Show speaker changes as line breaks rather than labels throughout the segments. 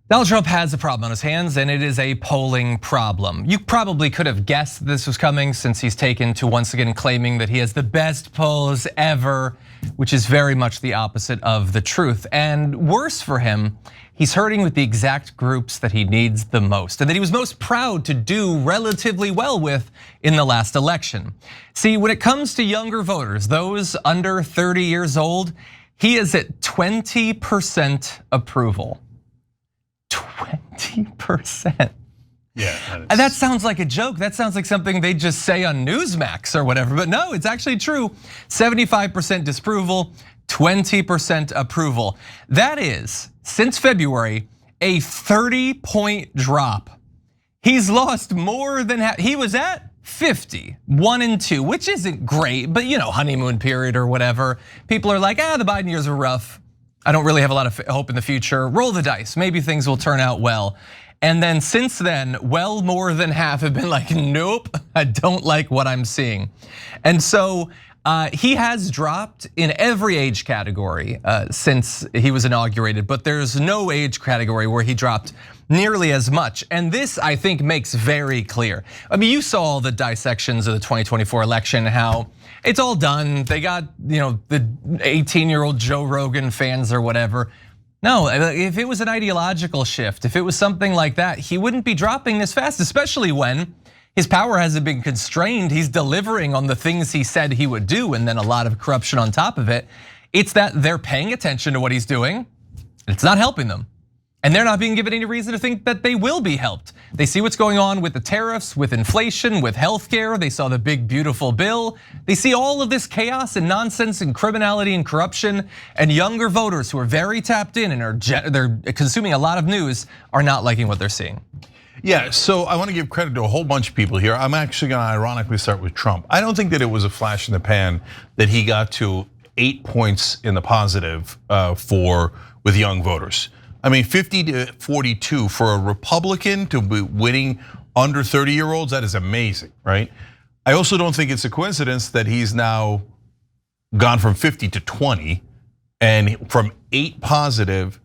Donald Trump has a problem on his hands, and it is a polling problem. You probably could have guessed this was coming since he's taken to once again claiming that he has the best polls ever, which is very much the opposite of the truth. And worse for him, he's hurting with the exact groups that he needs the most and that he was most proud to do relatively well with in the last election. See, when it comes to younger voters, those under 30 years old, he is at 20% approval. 20%.
Yeah.
That sounds like a joke. That sounds like something they just say on Newsmax or whatever, but no, it's actually true. 75% disapproval, 20% approval. That is, since February, a 30-point drop. He's lost more than half. He was at 50, 1 and 2, which isn't great, but honeymoon period or whatever. People are like, the Biden years are rough. I don't really have a lot of hope in the future. Roll the dice, maybe things will turn out well. And then since then, well more than half have been like, nope, I don't like what I'm seeing. And so he has dropped in every age category since he was inaugurated, but there's no age category where he dropped nearly as much. And this, I think, makes very clear. I mean, you saw all the dissections of the 2024 election, how it's all done. They got, the 18-year-old Joe Rogan fans or whatever. No, if it was an ideological shift, if it was something like that, he wouldn't be dropping this fast, especially when his power hasn't been constrained. He's delivering on the things he said he would do, and then a lot of corruption on top of it. It's that they're paying attention to what he's doing. It's not helping them. And they're not being given any reason to think that they will be helped. They see what's going on with the tariffs, with inflation, with healthcare. They saw the big, beautiful bill. They see all of this chaos and nonsense and criminality and corruption. And younger voters who are very tapped in and they're consuming a lot of news are not liking what they're seeing.
Yeah, so I want to give credit to a whole bunch of people here. I'm actually going to ironically start with Trump. I don't think that it was a flash in the pan that he got to 8 points in the positive with young voters. I mean, 50 to 42 for a Republican to be winning under 30-year-olds, that is amazing, right? I also don't think it's a coincidence that he's now gone from 50 to 20 and from 8 positive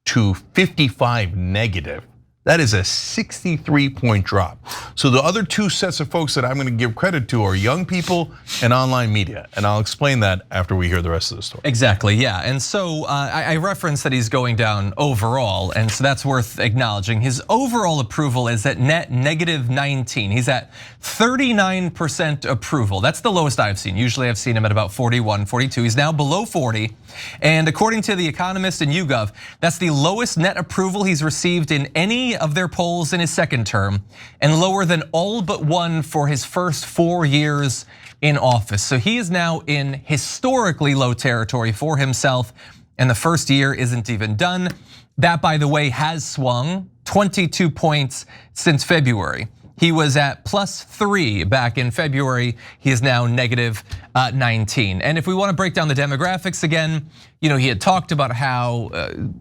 to 55 negative. That is a 63-point drop. So the other two sets of folks that I'm going to give credit to are young people and online media. And I'll explain that after we hear the rest of the story.
Exactly, yeah. And so I referenced that he's going down overall, and so that's worth acknowledging. His overall approval is at net -19. He's at 39% approval. That's the lowest I've seen. Usually I've seen him at about 41, 42. He's now below 40. And according to The Economist and YouGov, that's the lowest net approval he's received in any of their polls in his second term, and lower than all but one for his first 4 years in office. So he is now in historically low territory for himself, and the first year isn't even done. That, by the way, has swung 22 points since February. He was at +3 back in February. He is now -19. And if we want to break down the demographics again, he had talked about how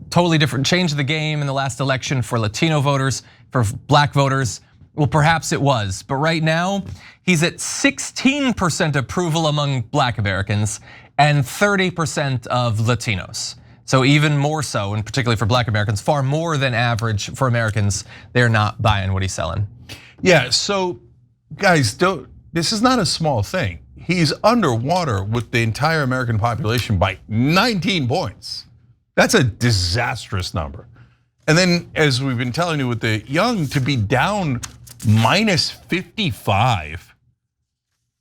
totally different change of the game in the last election for Latino voters, for black voters. Well, perhaps it was, but right now he's at 16% approval among black Americans and 30% of Latinos. So even more so, and particularly for black Americans, far more than average for Americans. They're not buying what he's selling.
Yeah, so guys, this is not a small thing. He's underwater with the entire American population by 19 points. That's a disastrous number. And then, as we've been telling you with the young, to be down -55.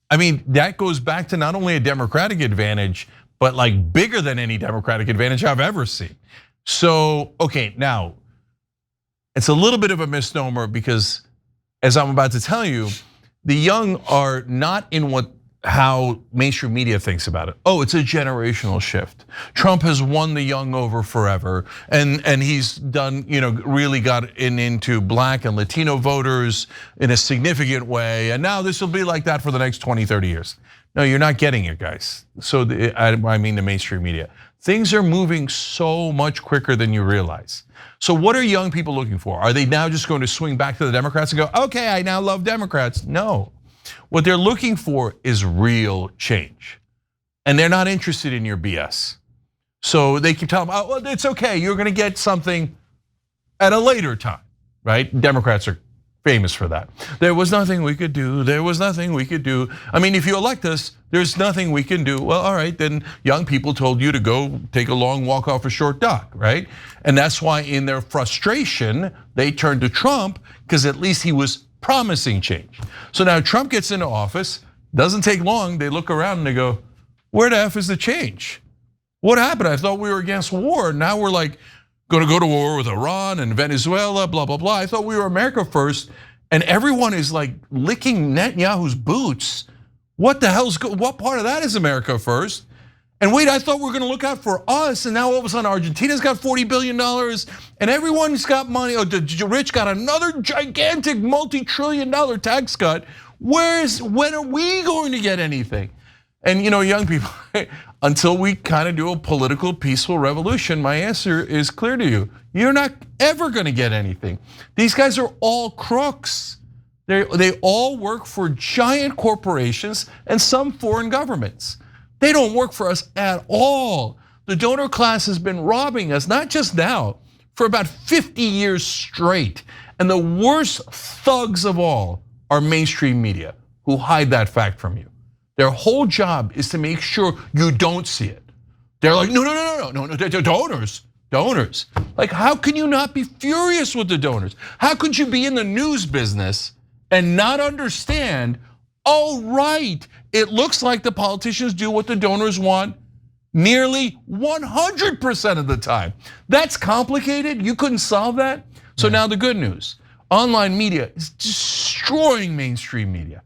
I mean, that goes back to not only a Democratic advantage, but like bigger than any Democratic advantage I've ever seen. So, okay, now, it's a little bit of a misnomer because, as I'm about to tell you, the young are not in how mainstream media thinks about it. Oh, it's a generational shift. Trump has won the young over forever, and he's done, really got into black and Latino voters in a significant way, and now this will be like that for the next 20, 30 years. No, you're not getting it, guys. So I mean the mainstream media. Things are moving so much quicker than you realize. So what are young people looking for? Are they now just going to swing back to the Democrats and go, okay, I now love Democrats? No, what they're looking for is real change. And they're not interested in your BS. So they keep telling them, oh, well, it's okay, you're gonna get something. at a later time, right? Democrats are famous for that. There was nothing we could do. There was nothing we could do. I mean, if you elect us, there's nothing we can do. Well, all right, then young people told you to go take a long walk off a short dock, right? And that's why in their frustration, they turned to Trump because at least he was promising change. So now Trump gets into office, doesn't take long, they look around and they go, where the F is the change? What happened? I thought we were against war. Now we're like, going to go to war with Iran and Venezuela, blah, blah, blah. I thought we were America first. And everyone is like licking Netanyahu's boots. What the hell's, what part of that is America first? And wait, I thought we were going to look out for us. And now all of a sudden Argentina's got $40 billion and everyone's got money. Oh, the rich got another gigantic multi-trillion-dollar tax cut. When are we going to get anything? And young people, until we kind of do a political peaceful revolution, my answer is clear to you. You're not ever gonna get anything. These guys are all crooks. They all work for giant corporations and some foreign governments. They don't work for us at all. The donor class has been robbing us, not just now, for about 50 years straight. And the worst thugs of all are mainstream media who hide that fact from you. Their whole job is to make sure you don't see it. They're like, no, they're donors. Like, how can you not be furious with the donors? How could you be in the news business and not understand, oh, right, it looks like the politicians do what the donors want nearly 100% of the time. That's complicated, you couldn't solve that. So now the good news, online media is destroying mainstream media.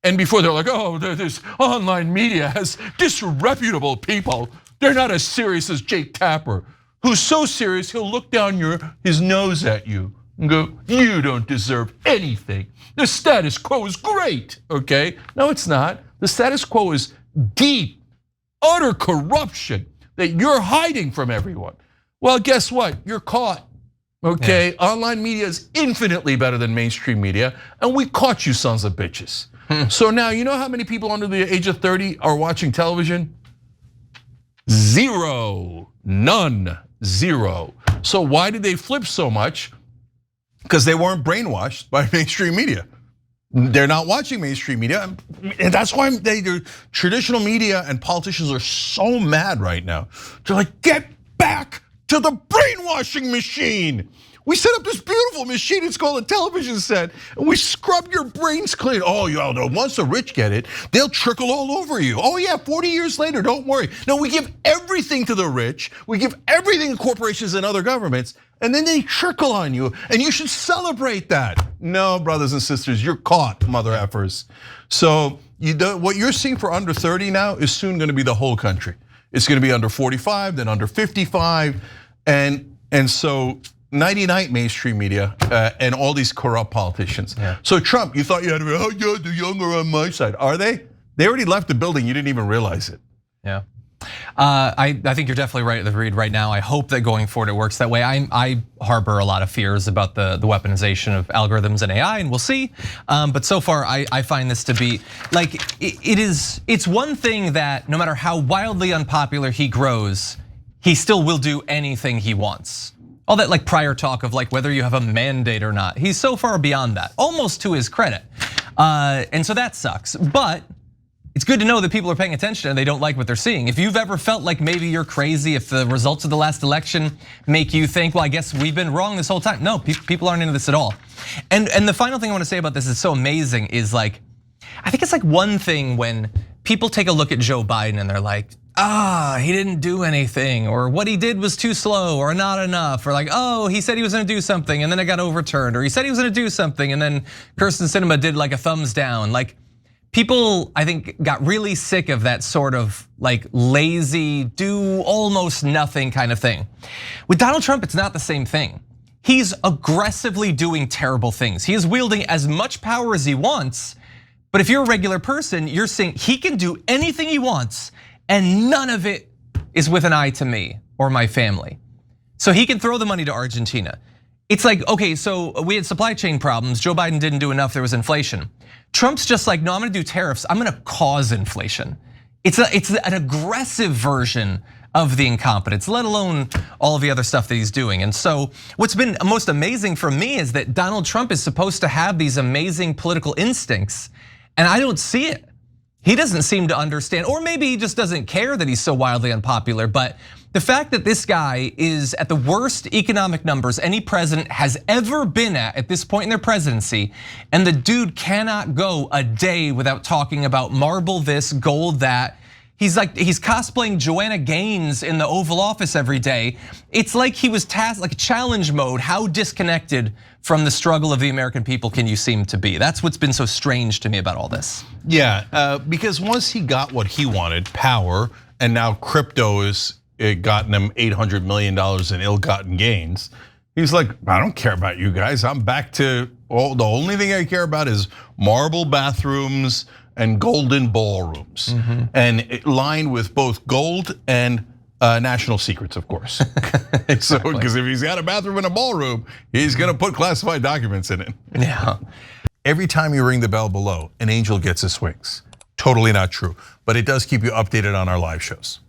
And before they're like, oh, this online media has disreputable people. They're not as serious as Jake Tapper, who's so serious he'll look down his nose at you and go, you don't deserve anything. The status quo is great, okay? No, it's not. The status quo is deep, utter corruption that you're hiding from everyone. Well, guess what? You're caught, okay? Yeah. Online media is infinitely better than mainstream media, and we caught you sons of bitches. So now, you know how many people under the age of 30 are watching television? Zero, none, zero. So why did they flip so much? Because they weren't brainwashed by mainstream media. They're not watching mainstream media, and that's why the traditional media and politicians are so mad right now. They're like, get back to the brainwashing machine. We set up this beautiful machine, it's called a television set, and we scrub your brains clean. Oh, once the rich get it, they'll trickle all over you. Oh yeah, 40 years later, don't worry. No, we give everything to the rich, we give everything to corporations and other governments, and then they trickle on you, and you should celebrate that. No, brothers and sisters, you're caught, mother effers. So what you're seeing for under 30 now is soon gonna be the whole country. It's gonna be under 45, then under 55, and so 99 mainstream media and all these corrupt politicians. Yeah. So Trump, you thought you had to be, oh yeah, the young are on my side. Are they? They already left the building, you didn't even realize it.
Yeah. I think you're definitely right, Reed, right now. I hope that going forward it works that way. I harbor a lot of fears about the weaponization of algorithms and AI, and we'll see. But so far, I find this to be like, it's one thing that no matter how wildly unpopular he grows, he still will do anything he wants. All that like prior talk of like whether you have a mandate or not. He's so far beyond that, almost to his credit. And so that sucks, but it's good to know that people are paying attention and they don't like what they're seeing. If you've ever felt like maybe you're crazy, if the results of the last election make you think, well, I guess we've been wrong this whole time. No, people aren't into this at all. And the final thing I wanna say about this is so amazing is like, I think it's like one thing when people take a look at Joe Biden and they're like, he didn't do anything, or what he did was too slow or not enough, or like, oh, he said he was gonna do something and then it got overturned, or he said he was gonna do something and then Kirsten Sinema did like a thumbs down. Like people, I think, got really sick of that sort of like lazy, do almost nothing kind of thing. With Donald Trump, it's not the same thing. He's aggressively doing terrible things. He is wielding as much power as he wants, but if you're a regular person, you're saying he can do anything he wants and none of it is with an eye to me or my family. So he can throw the money to Argentina. It's like, okay, so we had supply chain problems. Joe Biden didn't do enough, there was inflation. Trump's just like, no, I'm gonna do tariffs, I'm gonna cause inflation. It's an aggressive version of the incompetence, let alone all of the other stuff that he's doing. And so what's been most amazing for me is that Donald Trump is supposed to have these amazing political instincts, and I don't see it. He doesn't seem to understand, or maybe he just doesn't care that he's so wildly unpopular, but the fact that this guy is at the worst economic numbers any president has ever been at this point in their presidency, and the dude cannot go a day without talking about marble this, gold that. He's cosplaying Joanna Gaines in the Oval Office every day. It's like he was tasked, like challenge mode. How disconnected from the struggle of the American people can you seem to be? That's what's been so strange to me about all this.
Yeah, because once he got what he wanted, power, and now crypto has gotten him $800 million in ill-gotten gains. He's like, I don't care about you guys. I'm back to, the only thing I care about is marble bathrooms and golden ballrooms, and lined with both gold and national secrets, of course. Exactly. So, because if he's got a bathroom and a ballroom, he's gonna put classified documents in it.
Yeah.
Every time you ring the bell below, an angel gets his wings. Totally not true, but it does keep you updated on our live shows.